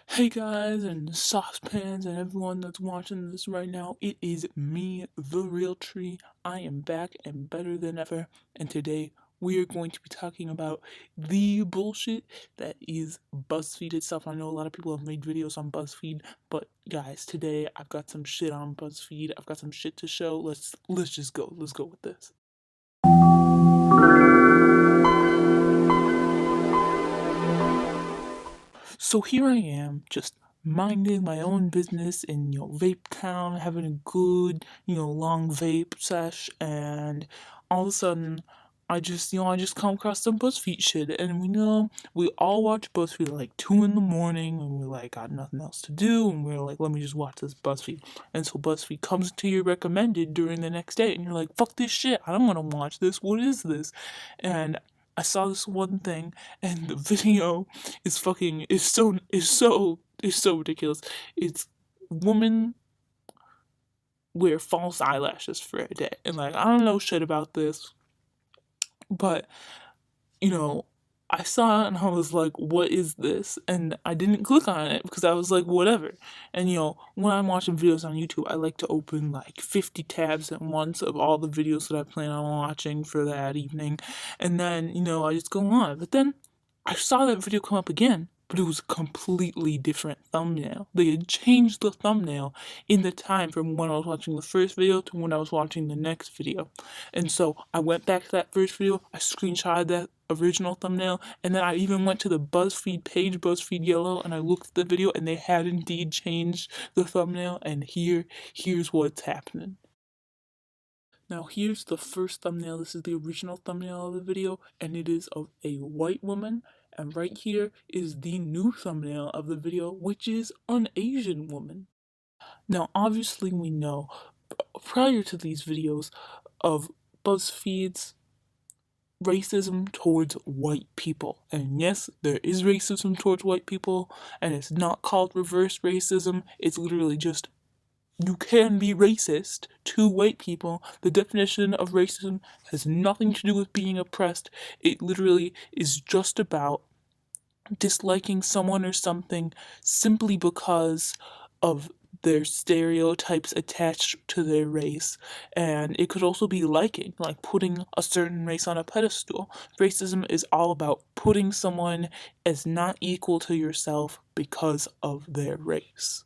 Hey guys and saucepans and everyone that's watching this right now, it is me, the real tree. I am back and better than ever, and today we are going to be talking about the bullshit that is Buzzfeed itself. I know a lot of people have made videos on Buzzfeed, but guys, today I've got some shit on Buzzfeed. I've got some shit to show. Let's just go. Let's go with this. So here I am, just minding my own business in Vape Town, having a good long vape sesh, and all of a sudden, I just come across some BuzzFeed shit, and we all watch BuzzFeed at like 2 in the morning, and we're like got nothing else to do, and we're like, let me just watch this BuzzFeed, and so BuzzFeed comes to your recommended during the next day, and you're like, fuck this shit, I don't want to watch this. What is this? And I saw this one thing, and the video is so ridiculous. It's women wear false eyelashes for a day, and like I don't know shit about this, but you know, I saw it and I was like, what is this? And I didn't click on it because I was like, whatever. And when I'm watching videos on YouTube, I like to open like 50 tabs at once of all the videos that I plan on watching for that evening. And then, I just go on. But then I saw that video come up again, but it was a completely different thumbnail. They had changed the thumbnail in the time from when I was watching the first video to when I was watching the next video. And so I went back to that first video, I screenshotted that original thumbnail, and then I even went to the BuzzFeed page, BuzzFeed Yellow, and I looked at the video, and they had indeed changed the thumbnail, and here's what's happening. Now here's the first thumbnail. This is the original thumbnail of the video, and it is of a white woman. And right here is the new thumbnail of the video, which is an Asian woman. Now obviously we know, prior to these videos, of BuzzFeed's racism towards white people. And yes, there is racism towards white people, and it's not called reverse racism. It's literally just, you can be racist to white people. The definition of racism has nothing to do with being oppressed. It literally is just about disliking someone or something simply because of their stereotypes attached to their race. And it could also be liking, like putting a certain race on a pedestal. Racism is all about putting someone as not equal to yourself because of their race.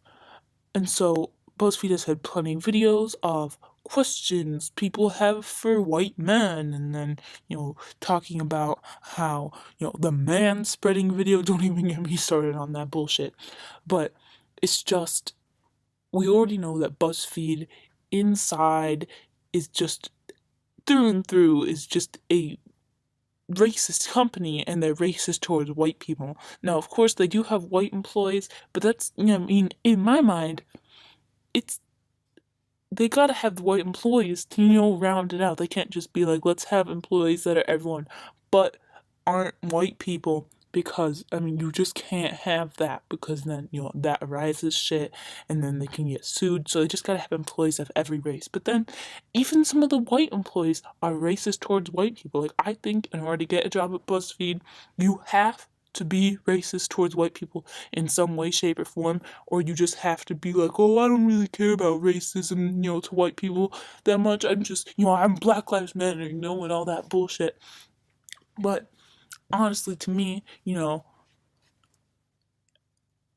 And so BuzzFeed has had plenty of videos of questions people have for white men, and then, talking about how, the man spreading video, don't even get me started on that bullshit. But it's just, we already know that BuzzFeed inside is just, through and through, is just a racist company, and they're racist towards white people. Now, of course, they do have white employees, but that's, in my mind, they gotta have the white employees to, round it out. They can't just be like, let's have employees that are everyone, but aren't white people, because, you just can't have that, because then, that arises shit, and then they can get sued, so they just gotta have employees of every race. But then, even some of the white employees are racist towards white people. Like, I think in order to get a job at BuzzFeed, you have to be racist towards white people in some way, shape, or form, or you just have to be like, oh, I don't really care about racism, to white people that much. I'm just, I'm Black Lives Matter, and all that bullshit. But honestly, to me,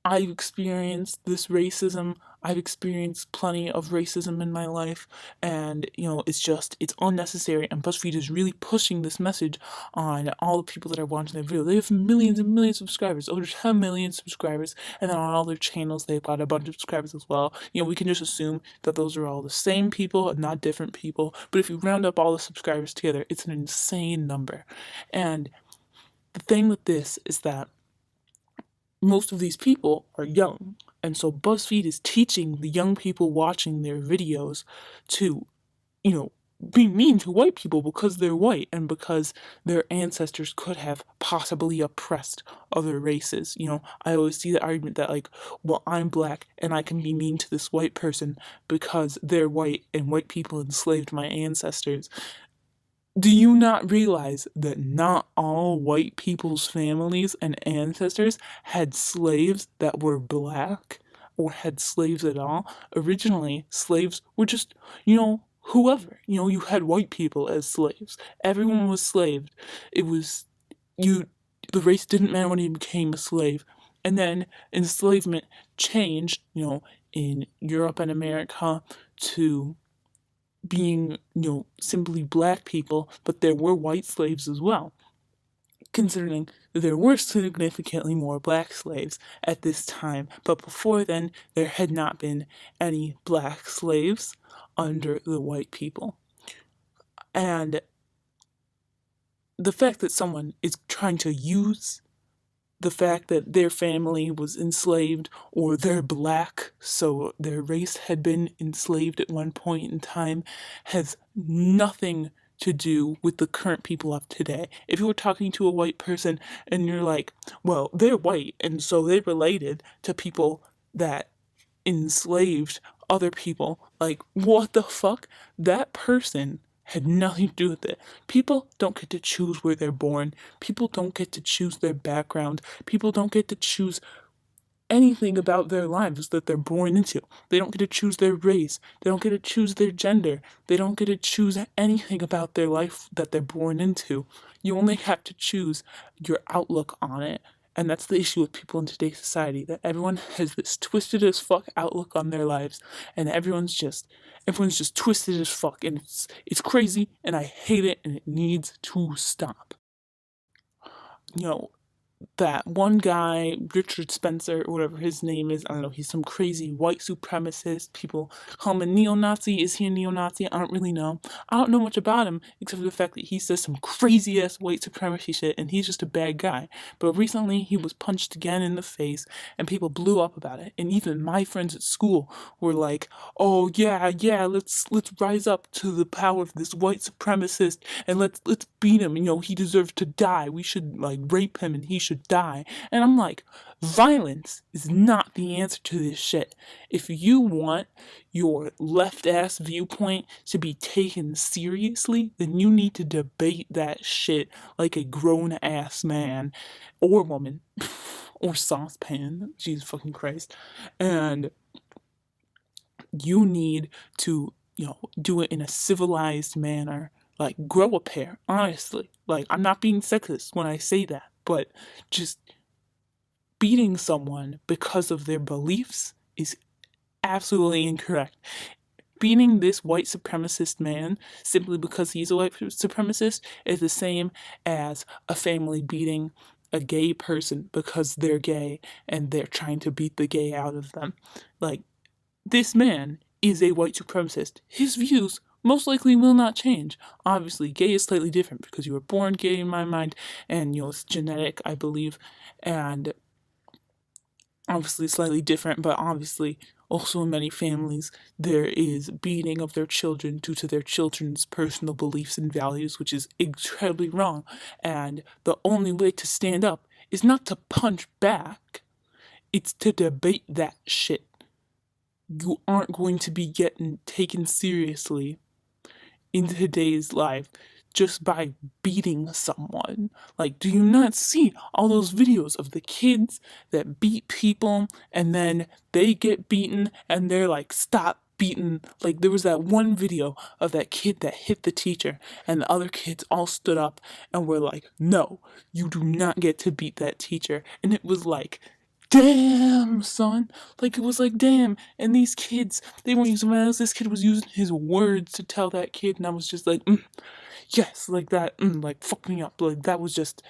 I've experienced this racism. I've experienced plenty of racism in my life, and it's unnecessary. And BuzzFeed is really pushing this message on all the people that are watching their video. They have millions and millions of subscribers, over 10 million subscribers, and then on all their channels, they've got a bunch of subscribers as well. We can just assume that those are all the same people and not different people. But if you round up all the subscribers together, it's an insane number. And the thing with this is that most of these people are young, and so BuzzFeed is teaching the young people watching their videos to, be mean to white people because they're white and because their ancestors could have possibly oppressed other races. I always see the argument that, like, well, I'm black and I can be mean to this white person because they're white and white people enslaved my ancestors. Do you not realize that not all white people's families and ancestors had slaves that were black or had slaves at all? Originally, slaves were just, whoever. You had white people as slaves. Everyone was slaved. It was, you, the race didn't matter when you became a slave. And then enslavement changed, in Europe and America to being, simply black people, but there were white slaves as well, considering there were significantly more black slaves at this time. But before then, there had not been any black slaves under the white people. And the fact that someone is trying to use the fact that their family was enslaved or they're black, so their race had been enslaved at one point in time, has nothing to do with the current people of today. If you were talking to a white person and you're like, well, they're white and so they related to people that enslaved other people, like, what the fuck? That person had nothing to do with it. People don't get to choose where they're born. People don't get to choose their background. People don't get to choose anything about their lives that they're born into. They don't get to choose their race. They don't get to choose their gender. They don't get to choose anything about their life that they're born into. You only have to choose your outlook on it. And that's the issue with people in today's society, that everyone has this twisted as fuck outlook on their lives, and everyone's just twisted as fuck, and it's crazy, and I hate it, and it needs to stop. You know, that one guy, Richard Spencer, or whatever his name is, I don't know, he's some crazy white supremacist. People call him a neo-Nazi. Is he a neo-Nazi? I don't really know. I don't know much about him, except for the fact that he says some crazy-ass white supremacy shit, and he's just a bad guy. But recently, he was punched again in the face, and people blew up about it. And even my friends at school were like, oh, yeah, let's rise up to the power of this white supremacist, and let's beat him. He deserves to die. We should, rape him, and he should die. And I'm like, violence is not the answer to this shit. If you want your left ass viewpoint to be taken seriously, then you need to debate that shit like a grown ass man or woman or saucepan. Jesus fucking Christ. And you need to, do it in a civilized manner. Like, grow a pair, honestly. Like, I'm not being sexist when I say that, but just beating someone because of their beliefs is absolutely incorrect. Beating this white supremacist man simply because he's a white supremacist is the same as a family beating a gay person because they're gay and they're trying to beat the gay out of them. Like, this man is a white supremacist. His views most likely will not change. Obviously, gay is slightly different because you were born gay in my mind, and it's genetic, I believe, and obviously slightly different, but obviously also in many families there is beating of their children due to their children's personal beliefs and values, which is incredibly wrong. And the only way to stand up is not to punch back, it's to debate that shit. You aren't going to be getting taken seriously in today's life just by beating someone. Like, do you not see all those videos of the kids that beat people and then they get beaten and they're like, stop beating? Like, there was that one video of that kid that hit the teacher and the other kids all stood up and were like, no, you do not get to beat that teacher. And it was like, damn, son. Like, it was like, damn. And these kids, they weren't using violence. This kid was using his words to tell that kid. And I was just like, yes, like that. Like, fuck me up. Like, that was just,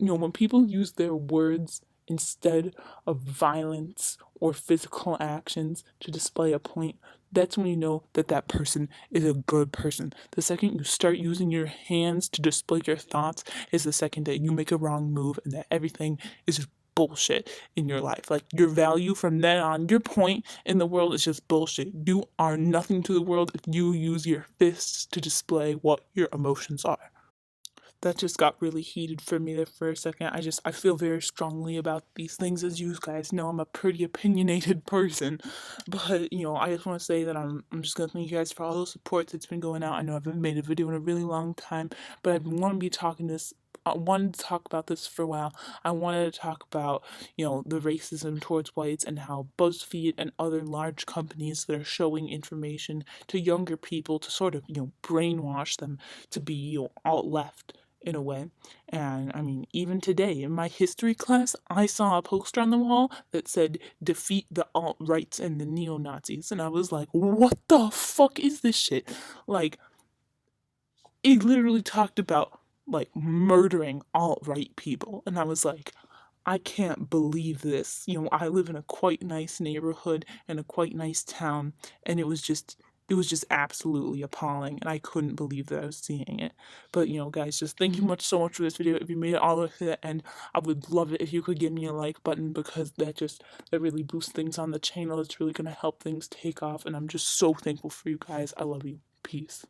when people use their words instead of violence or physical actions to display a point, that's when you know that that person is a good person. The second you start using your hands to display your thoughts is the second that you make a wrong move and that everything is just bullshit in your life. Like, your value from then on, your point in the world is just bullshit. You are nothing to the world if you use your fists to display what your emotions are. that just got really heated for me there for a second. I feel very strongly about these things. As you guys know, I'm a pretty opinionated person. But, I just want to say that I'm just going to thank you guys for all the support that's been going out. I know I haven't made a video in a really long time, but I've wanted to be talking this. I wanted to talk about this for a while. I wanted to talk about, the racism towards whites and how BuzzFeed and other large companies that are showing information to younger people to sort of, brainwash them to be, alt left in a way. And I mean, even today in my history class, I saw a poster on the wall that said, defeat the alt rights and the neo Nazis. And I was like, what the fuck is this shit? Like, it literally talked about like murdering alt right people. And I was like, I can't believe this. I live in a quite nice neighborhood and a quite nice town, and it was just absolutely appalling, and I couldn't believe that I was seeing it. But guys, just thank you so much for this video. If you made it all the way to the end, I would love it if you could give me a like button, because that really boosts things on the channel. It's really gonna help things take off, and I'm just so thankful for you guys. I love you. Peace.